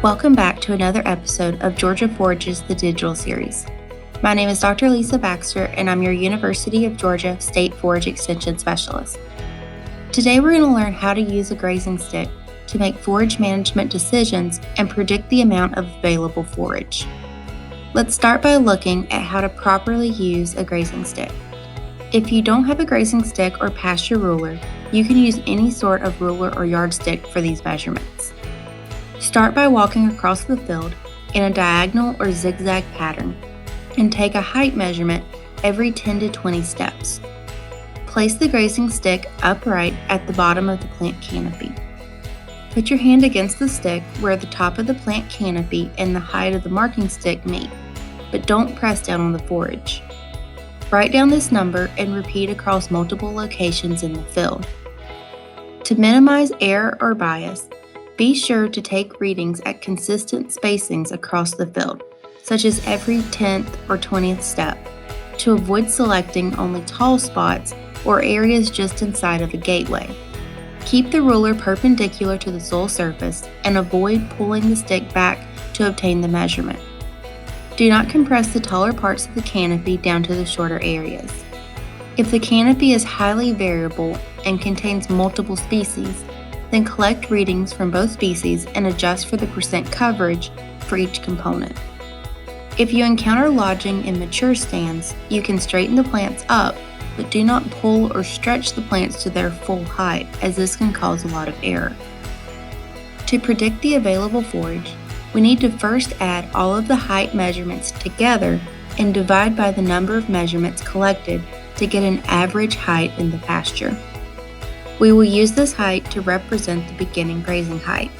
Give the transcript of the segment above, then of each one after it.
Welcome back to another episode of Georgia Forages, the digital series. My name is Dr. Lisa Baxter, and I'm your University of Georgia State Forage Extension Specialist. Today we're going to learn how to use a grazing stick to make forage management decisions and predict the amount of available forage. Let's start by looking at how to properly use a grazing stick. If you don't have a grazing stick or pasture ruler, you can use any sort of ruler or yardstick for these measurements. Start by walking across the field in a diagonal or zigzag pattern and take a height measurement every 10 to 20 steps. Place the grazing stick upright at the bottom of the plant canopy. Put your hand against the stick where the top of the plant canopy and the height of the marking stick meet, but don't press down on the forage. Write down this number and repeat across multiple locations in the field. To minimize error or bias, be sure to take readings at consistent spacings across the field, such as every 10th or 20th step, to avoid selecting only tall spots or areas just inside of a gateway. Keep the ruler perpendicular to the soil surface and avoid pulling the stick back to obtain the measurement. Do not compress the taller parts of the canopy down to the shorter areas. If the canopy is highly variable and contains multiple species, then collect readings from both species and adjust for the percent coverage for each component. If you encounter lodging in mature stands, you can straighten the plants up, but do not pull or stretch the plants to their full height, as this can cause a lot of error. To predict the available forage, we need to first add all of the height measurements together and divide by the number of measurements collected to get an average height in the pasture. We will use this height to represent the beginning grazing height.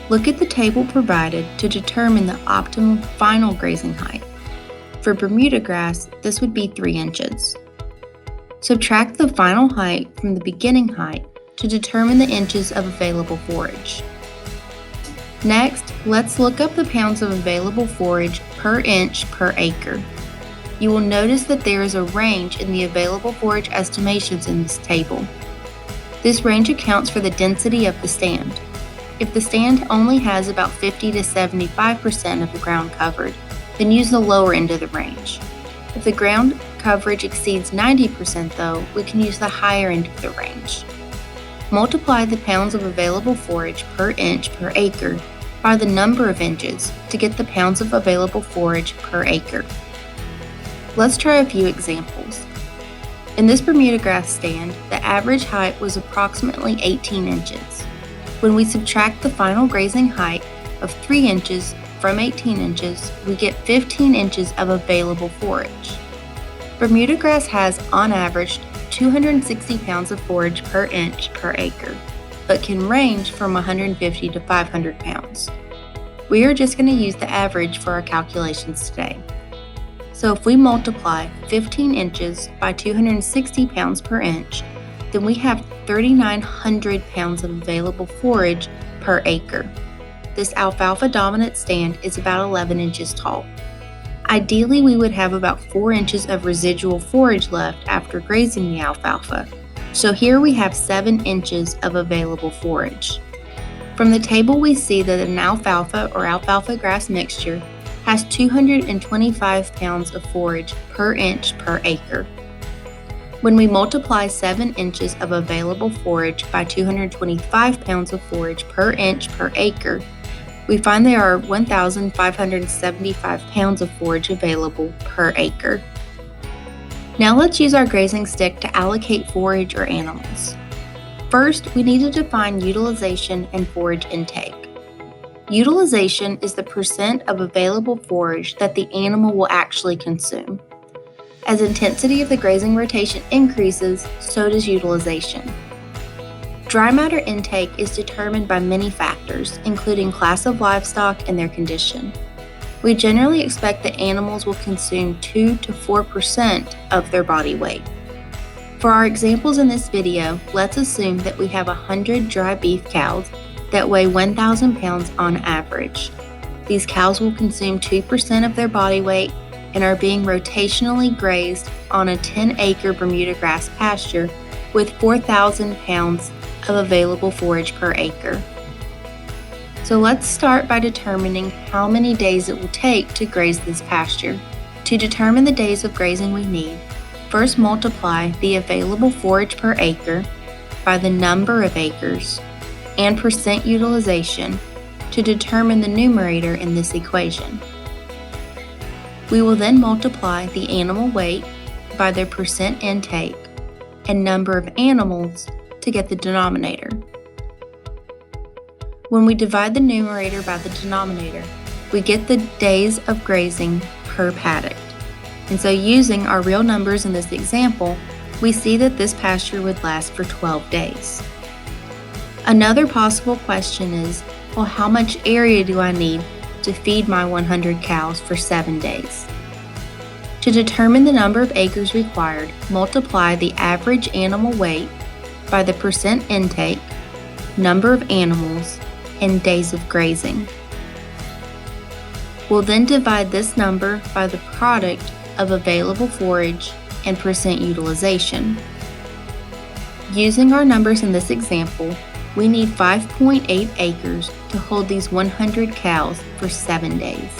Look at the table provided to determine the optimal final grazing height. For Bermuda grass, this would be 3 inches. Subtract the final height from the beginning height to determine the inches of available forage. Next, let's look up the pounds of available forage per inch per acre. You will notice that there is a range in the available forage estimations in this table. This range accounts for the density of the stand. If the stand only has about 50 to 75% of the ground covered, then use the lower end of the range. If the ground coverage exceeds 90% though, we can use the higher end of the range. Multiply the pounds of available forage per inch per acre by the number of inches to get the pounds of available forage per acre. Let's try a few examples. In this Bermuda grass stand, the average height was approximately 18 inches. When we subtract the final grazing height of 3 inches from 18 inches, we get 15 inches of available forage. Bermuda grass has, on average, 260 pounds of forage per inch per acre, but can range from 150 to 500 pounds. We are just going to use the average for our calculations today. So if we multiply 15 inches by 260 pounds per inch, then we have 3,900 pounds of available forage per acre. This alfalfa dominant stand is about 11 inches tall. Ideally, we would have about 4 inches of residual forage left after grazing the alfalfa. So here we have 7 inches of available forage. From the table, we see that an alfalfa or alfalfa grass mixture has 225 pounds of forage per inch per acre. When we multiply 7 inches of available forage by 225 pounds of forage per inch per acre, we find there are 1,575 pounds of forage available per acre. Now let's use our grazing stick to allocate forage or animals. First, we need to define utilization and forage intake. Utilization is the percent of available forage that the animal will actually consume. As intensity of the grazing rotation increases, so does utilization. Dry matter intake is determined by many factors, including class of livestock and their condition. We generally expect that animals will consume 2 to 4% of their body weight. For our examples in this video, let's assume that we have 100 dry beef cows that weigh 1,000 pounds on average. These cows will consume 2% of their body weight and are being rotationally grazed on a 10-acre Bermuda grass pasture with 4,000 pounds of available forage per acre. So let's start by determining how many days it will take to graze this pasture. To determine the days of grazing we need, first multiply the available forage per acre by the number of acres and percent utilization to determine the numerator in this equation. We will then multiply the animal weight by their percent intake and number of animals to get the denominator. When we divide the numerator by the denominator, we get the days of grazing per paddock. And so using our real numbers in this example, we see that this pasture would last for 12 days. Another possible question is, well, how much area do I need to feed my 100 cows for 7 days? To determine the number of acres required, multiply the average animal weight by the percent intake, number of animals, and days of grazing. We'll then divide this number by the product of available forage and percent utilization. Using our numbers in this example, we need 5.8 acres to hold these 100 cows for 7 days.